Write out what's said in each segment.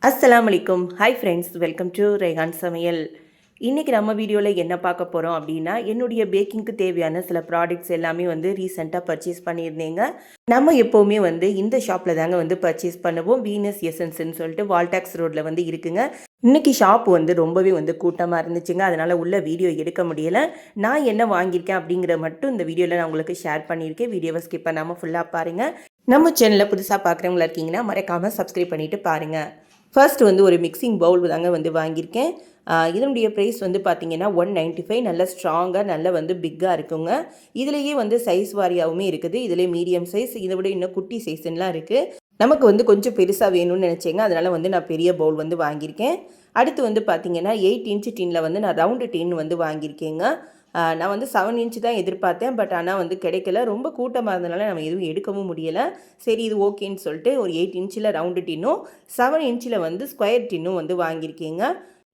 அஸ்ஸலாமு அலைக்கும். Hi friends, welcome to ரேகான் சமையல். இன்றைக்கி நம்ம வீடியோவில் என்ன பார்க்க போகிறோம் அப்படின்னா, என்னுடைய பேக்கிங்க்கு தேவையான சில ப்ராடக்ட்ஸ் எல்லாமே ரீசெண்டாக பர்ச்சேஸ் பண்ணியிருந்தேங்க. நம்ம எப்போவுமே இந்த ஷாப்பில் தாங்க பர்ச்சேஸ் பண்ணுவோம். வீனஸ் எசன்ஸ்ன்னு சொல்லிட்டு வால்டாக்ஸ் ரோட்டில் இருக்குங்க. இன்றைக்கி ஷாப் ரொம்பவே கூட்டமாக இருந்துச்சுங்க. அதனால் உள்ள வீடியோ எடுக்க முடியலை. நான் என்ன வாங்கியிருக்கேன் அப்படிங்கிற மட்டும் இந்த வீடியோவில் நான் உங்களுக்கு ஷேர் பண்ணியிருக்கேன். வீடியோவை ஸ்கிப் பண்ணாமல் ஃபுல்லாக பாருங்கள். நம்ம சேனலில் புதுசாக பார்க்குறவங்களா இருக்கீங்கன்னா மறக்காமல் சப்ஸ்கிரைப் பண்ணிவிட்டு பாருங்கள். ஃபர்ஸ்ட் ஒரு மிக்சிங் பவுல் தாங்க வாங்கியிருக்கேன். இதனுடைய ப்ரைஸ் பார்த்திங்கன்னா 195. நல்ல ஸ்ட்ராங்காக நல்ல பிக்காக இருக்குங்க. இதுலேயே சைஸ் வாரியாகவுமே இருக்குது. இதில் மீடியம் சைஸ், இதை விட இன்னும் குட்டி சைஸ்லாம் இருக்குது. நமக்கு கொஞ்சம் பெருசாக வேணும்னு நினச்சேங்க. அதனால் நான் பெரிய பவுல் வாங்கியிருக்கேன். அடுத்து பார்த்திங்கன்னா 8 இன்ச்சு டின்னில் நான் ரவுண்டு டின் வாங்கியிருக்கேங்க. நான் 7 இன்ச்சு தான் எதிர்பார்த்தேன். பட் ஆனால் கிடைக்கல. ரொம்ப கூட்டமாக இருந்ததுனால நம்ம எதுவும் எடுக்கவும் முடியலை. சரி, இது ஓகேன்னு சொல்லிட்டு ஒரு 8 இன்ச்சில் ரவுண்டு டின்னும் 7 இன்ச்சில் ஸ்கொயர் டின்னும் வாங்கியிருக்கேங்க.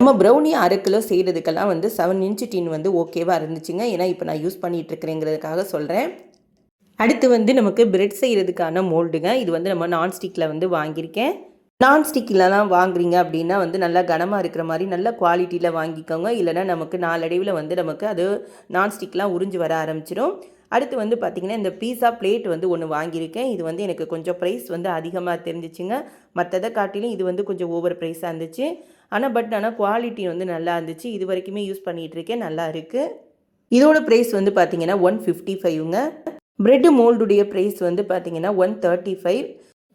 நம்ம ப்ரௌனி 1/2 கிலோ செய்கிறதுக்கெல்லாம் 7 இன்ச்சு டின் ஓகேவாக இருந்துச்சுங்க. ஏன்னா இப்போ நான் யூஸ் பண்ணிகிட்ருக்கிறேங்கிறதுக்காக சொல்கிறேன். அடுத்து நமக்கு பிரெட் செய்கிறதுக்கான மோல்டுங்க. இது நம்ம நான்ஸ்டிக்கில் வாங்கியிருக்கேன். நான்ஸ்டிக்கிலலாம் வாங்குறீங்க அப்படின்னா நல்லா கனமாக இருக்கிற மாதிரி நல்ல குவாலிட்டியில் வாங்கிக்கோங்க. இல்லைனா நமக்கு நாளடைவில் நமக்கு அது நான்ஸ்டிக்லாம் உறிஞ்சு வர ஆரம்பிச்சிடும். அடுத்து பார்த்திங்கன்னா இந்த பீஸா பிளேட் ஒன்று வாங்கியிருக்கேன். இது எனக்கு கொஞ்சம் ப்ரைஸ் அதிகமாக தெரிஞ்சிச்சுங்க. மற்றதை காட்டிலும் இது கொஞ்சம் ஓவர் ப்ரைஸாக இருந்துச்சு. ஆனால் குவாலிட்டி நல்லா இருந்துச்சு. இது வரைக்குமே யூஸ் பண்ணிகிட்ருக்கேன், நல்லா இருக்குது. இதோட ப்ரைஸ் பார்த்திங்கன்னா 155ங்க. பிரெட்டு மோல்டுடைய ப்ரைஸ் பார்த்திங்கன்னா 135.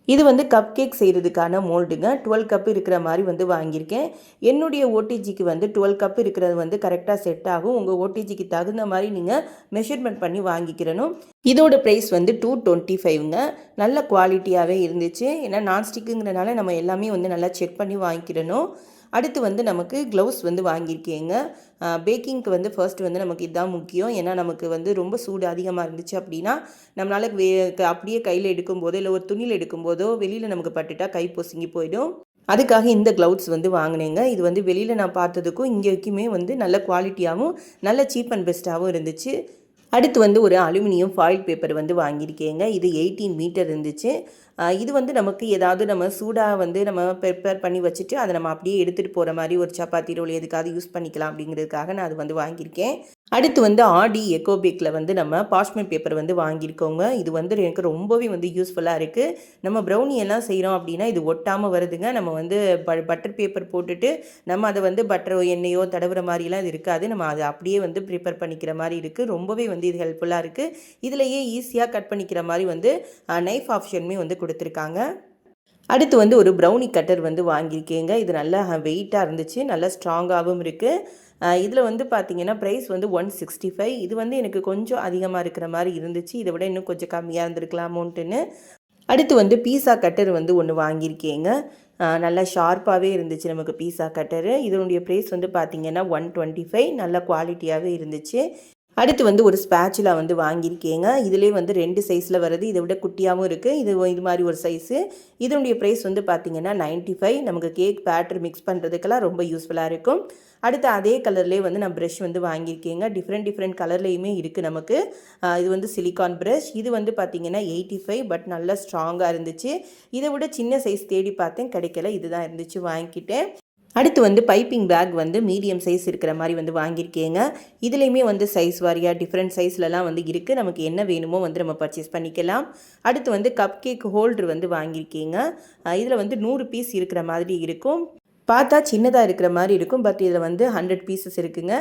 இது கப் கேக் செய்கிறதுக்கான மோல்டுங்க. 12 கப் இருக்கிற மாதிரி வாங்கியிருக்கேன். என்னுடைய ஓடிஜிக்கு 12 கப் இருக்கிறது கரெக்டாக செட் ஆகும். உங்கள் ஓடிஜிக்கு தகுந்த மாதிரி நீங்கள் மெஷர்மெண்ட் பண்ணி வாங்கிக்கிறணும். இதோட ப்ரைஸ் 225ங்க. நல்ல குவாலிட்டியாகவே இருந்துச்சு. ஏன்னா நான்ஸ்டிக்குங்கிறனால நம்ம எல்லாமே நல்லா செக் பண்ணி வாங்கிக்கிறணும். அடுத்து நமக்கு க்ளவுஸ் வாங்கியிருக்கேங்க. பேக்கிங்க்கு ஃபர்ஸ்ட் நமக்கு இதுதான் முக்கியம். ஏன்னா நமக்கு ரொம்ப சூடு அதிகமாக இருந்துச்சு அப்படின்னா நம்மளால் அப்படியே கையில் எடுக்கும்போதோ இல்லை ஒரு துணியில் எடுக்கும்போதோ வெளியில் நமக்கு பட்டுட்டா கை பொசுங்கி போயிடும். அதுக்காக இந்த க்ளவுஸ் வாங்கினேங்க. இது வெளியில் நான் பார்த்ததுக்கும் இங்கேக்குமே நல்ல குவாலிட்டியாகவும் நல்ல சீப் அண்ட் பெஸ்ட்டாகவும் இருந்துச்சு. அடுத்து ஒரு அலுமினியம் ஃபாயில் பேப்பர் வாங்கியிருக்கேங்க. இது 18 மீட்டர் இருந்துச்சு. இது நமக்கு ஏதாவது நம்ம சூடாக நம்ம ப்ரிப்பேர் பண்ணி வச்சுட்டு அதை நம்ம அப்படியே எடுத்துகிட்டு போகிற மாதிரி ஒரு சப்பாத்தி ரோல் எதுக்காவது யூஸ் பண்ணிக்கலாம் அப்படிங்கிறதுக்காக நான் அது வாங்கியிருக்கேன். அடுத்து ஆடி எக்கோபேக்கில் நம்ம பாஷ்மெண்ட் பேப்பர் வாங்கியிருக்கோங்க. இது எனக்கு ரொம்பவே யூஸ்ஃபுல்லாக இருக்குது. நம்ம ப்ரௌனி எல்லாம் செய்கிறோம் அப்படின்னா இது ஒட்டாமல் வருதுங்க. நம்ம பட்டர் பேப்பர் போட்டுட்டு நம்ம அதை பட்டர் எண்ணெயோ தடவுற மாதிரிலாம் இது இருக்காது. நம்ம அதை அப்படியே ப்ரிப்பேர் பண்ணிக்கிற மாதிரி இருக்குது. ரொம்பவே இது ஹெல்ப்ஃபுல்லாக இருக்குது. இதிலேயே ஈஸியாக கட் பண்ணிக்கிற மாதிரி நைஃப் ஆப்ஷனுமே கொடுத்துருக்காங்க. அடுத்து ஒரு ப்ரௌனி கட்டர் வாங்கியிருக்கேங்க. இது நல்லா வெயிட்டாக இருந்துச்சு, நல்லா ஸ்ட்ராங்காகவும் இருக்குது. இதில் பார்த்திங்கன்னா ப்ரைஸ் 165. இது எனக்கு கொஞ்சம் அதிகமாக இருக்கிற மாதிரி இருந்துச்சு. இதை விட இன்னும் கொஞ்சம் கம்மியாக இருந்திருக்கலாம் அமௌண்ட்டுன்னு. அடுத்து பீஸா கட்டர் ஒன்று வாங்கியிருக்கேங்க. நல்லா ஷார்ப்பாகவே இருந்துச்சு நமக்கு பீஸா கட்டரு. இதனுடைய ப்ரைஸ் பார்த்திங்கன்னா 125. நல்ல குவாலிட்டியாகவே இருந்துச்சு. அடுத்து ஒரு ஸ்பேச்சுலா வாங்கியிருக்கேங்க. இதிலே 2 சைஸில் வருது. இதை விட குட்டியாகவும் இருக்குது. இது மாதிரி ஒரு சைஸு. இதனுடைய ப்ரைஸ் பார்த்திங்கன்னா 95. நமக்கு கேக் பேட்டர் மிக்ஸ் பண்ணுறதுக்கெல்லாம் ரொம்ப யூஸ்ஃபுல்லாக இருக்கும். அடுத்து அதே கலர்லேயே நான் ப்ரஷ் வாங்கியிருக்கேங்க. டிஃப்ரெண்ட் கலர்லேயுமே இருக்குது நமக்கு. இது சிலிக்கான் ப்ரஷ். இது பார்த்திங்கன்னா 85. பட் நல்லா ஸ்ட்ராங்காக இருந்துச்சு. இதை விட சின்ன சைஸ் தேடி பார்த்தேன், கிடைக்கல. இதுதான் இருந்துச்சு, வாங்கிக்கிட்டேன். அடுத்து பைப்பிங் பேக் மீடியம் சைஸ் இருக்கிற மாதிரி வாங்கியிருக்கேங்க. இதுலேயுமே சைஸ் வாரியாக டிஃப்ரெண்ட் சைஸ்லலாம் இருக்குது. நமக்கு என்ன வேணுமோ நம்ம பர்ச்சேஸ் பண்ணிக்கலாம். அடுத்து கப் கேக் ஹோல்டர் வாங்கியிருக்கேங்க. இதில் 100 பீஸ் இருக்கிற மாதிரி இருக்கும். பார்த்தா சின்னதாக இருக்கிற மாதிரி இருக்கும். பட் இதில் 100 பீசஸ் இருக்குங்க.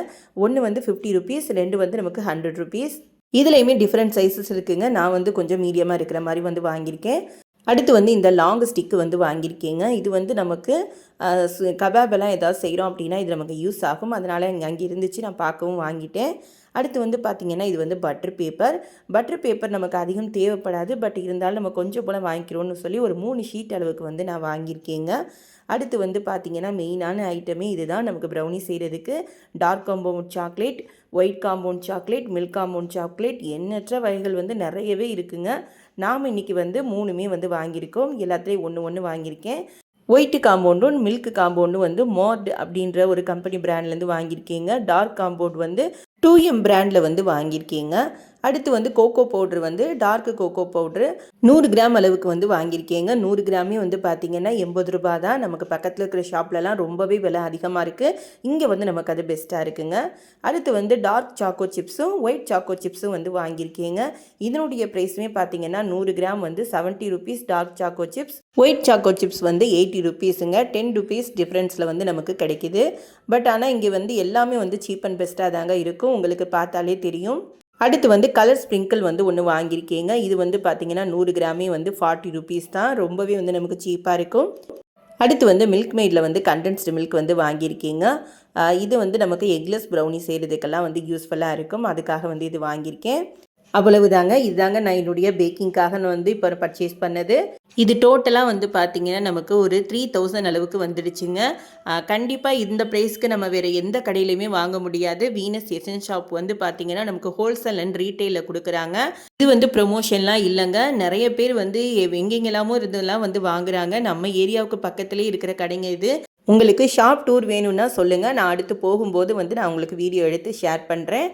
ஒன்று 50 ருபீஸ், 2 நமக்கு 100 ருபீஸ். இதுலேயுமே டிஃப்ரெண்ட் சைஸஸ் இருக்குங்க. நான் கொஞ்சம் மீடியமாக இருக்கிற மாதிரி வாங்கியிருக்கேன். அடுத்து இந்த லாங் ஸ்டிக்கு வாங்கியிருக்கேங்க. இது நமக்கு கபாபெல்லாம் ஏதாவது செய்கிறோம் அப்படின்னா இது நமக்கு யூஸ் ஆகும். அதனால் அங்கே இருந்துச்சு, நான் பார்க்கவும் வாங்கிட்டேன். அடுத்து பார்த்திங்கன்னா இது பட்டர் பேப்பர் நமக்கு அதிகம் தேவைப்படாது. பட் இருந்தாலும் நம்ம கொஞ்சம் போல் வாங்கிக்கிறோன்னு சொல்லி ஒரு 3 ஷீட் அளவுக்கு நான் வாங்கியிருக்கேங்க. அடுத்து பார்த்திங்கன்னா மெயினான ஐட்டமே இதுதான் நமக்கு ப்ரௌனி செய்கிறதுக்கு. Dark compound chocolate, white compound chocolate, milk compound chocolate, எண்ணற்ற வகைகள் நிறையவே இருக்குங்க. நாம் இன்றைக்கி 3மே வாங்கியிருக்கோம். எல்லாத்துலேயும் ஒன்று வாங்கியிருக்கேன். ஒயிட் காம்பவுண்டும் மில்க் காம்பவுண்டும் மோர்ட் அப்படின்ற ஒரு கம்பெனி பிராண்ட்லேருந்து வாங்கியிருக்கேங்க. டார்க் காம்பவுண்ட் 2M பிராண்டில் வாங்கியிருக்கேங்க. அடுத்து வந்து கோகோ பவுட்ரு வந்து டார்க் கோகோ பவுட்ரு 100 கிராம் அளவுக்கு வந்து வாங்கியிருக்கேங்க. 100 கிராமே வந்து பார்த்திங்கன்னா 80 ரூபா தான். நமக்கு பக்கத்தில் இருக்கிற ஷாப்லலாம் ரொம்பவே விலை அதிகமாக இருக்குது. இங்கே வந்து நமக்கு அது பெஸ்ட்டாக இருக்குங்க. அடுத்து வந்து டார்க் சாக்கோ சிப்ஸும் ஒயிட் சாக்கோ சிப்ஸும் வந்து வாங்கியிருக்கேங்க. இதனுடைய ப்ரைஸுமே பார்த்திங்கன்னா 100 கிராம் வந்து 70 rupees dark choco chips, white choco chips வந்து 80 ருபீஸுங்க. 10 ருபீஸ் டிஃப்ரென்ஸில் வந்து நமக்கு கிடைக்கிது. பட் ஆனால் இங்கே வந்து எல்லாமே வந்து சீப் அண்ட் பெஸ்ட்டாக தாங்க இருக்கும், உங்களுக்கு பார்த்தாலே தெரியும். அடுத்து வந்து கலர் ஸ்ப்ரிங்கிள் வந்து ஒன்று வாங்கியிருக்கேங்க. இது வந்து பார்த்திங்கன்னா 100 கிராமே வந்து 40 ருபீஸ் தான். ரொம்பவே வந்து நமக்கு சீப்பாக இருக்கும். அடுத்து வந்து மில்க் மெய்டில் வந்து கண்டென்ஸ்டு மில்க் வந்து வாங்கியிருக்கேங்க. இது வந்து நமக்கு எக்லெஸ் ப்ரௌனி செய்கிறதுக்கெல்லாம் வந்து யூஸ்ஃபுல்லாக இருக்கும். அதுக்காக வந்து இது வாங்கியிருக்கேன். அவ்வளவுதாங்க. இதுதாங்க நான் என்னுடைய பேக்கிங்காக நான் வந்து இப்போ பர்ச்சேஸ் பண்ணது. இது டோட்டலாக வந்து பார்த்திங்கன்னா நமக்கு ஒரு 3000 அளவுக்கு வந்துடுச்சுங்க. கண்டிப்பாக இந்த ப்ரைஸ்க்கு நம்ம வேறு எந்த கடையிலையுமே வாங்க முடியாது. வீனஸ் எசன்ஸ் ஷாப் வந்து பார்த்திங்கன்னா நமக்கு ஹோல்சேல் அண்ட் ரீட்டெயிலில் கொடுக்குறாங்க. இது வந்து ப்ரொமோஷன்லாம் இல்லைங்க. நிறைய பேர் வந்து எங்கெங்கெல்லாமோ இருந்தெல்லாம் வந்து வாங்குறாங்க. நம்ம ஏரியாவுக்கு பக்கத்துலேயே இருக்கிற கடைங்க இது. உங்களுக்கு ஷாப் டூர் வேணும்னா சொல்லுங்கள். நான் அடுத்து போகும்போது வந்து நான் உங்களுக்கு வீடியோ எடுத்து ஷேர் பண்ணுறேன்.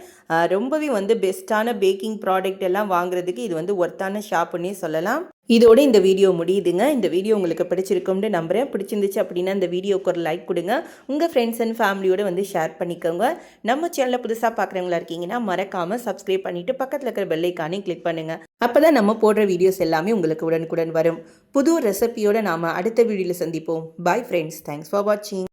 ரொம்பவே வந்து பெஸ்ட்டான பேக்கிங் ப்ராடக்ட் எல்லாம் வாங்குறதுக்கு இது வந்து ஒர்த்தான ஷாப்புன்னே சொல்லலாம். இதோட இந்த வீடியோ முடியுதுங்க. இந்த வீடியோ உங்களுக்கு பிடிச்சிருக்கும்னு நம்புகிறேன். பிடிச்சிருந்துச்சு அப்படின்னா இந்த வீடியோக்கு ஒரு லைக் கொடுங்க. உங்கள் ஃப்ரெண்ட்ஸ் அண்ட் ஃபேமிலியோடு வந்து ஷேர் பண்ணிக்கோங்க. நம்ம சேனலில் புதுசாக பார்க்குறவங்களா இருக்கீங்கன்னா மறக்காமல் சப்ஸ்கிரைப் பண்ணிவிட்டு பக்கத்தில் இருக்கிற பெல் ஐக்கானையும் கிளிக் பண்ணுங்கள். அப்போ தான் நம்ம போடுற வீடியோஸ் எல்லாமே உங்களுக்கு உடனுக்குடன் வரும். புது ரெசிபியோடு நாம் அடுத்த வீடியோவில் சந்திப்போம். Bye friends. தேங்க்ஸ் ஃபார் வாட்சிங்.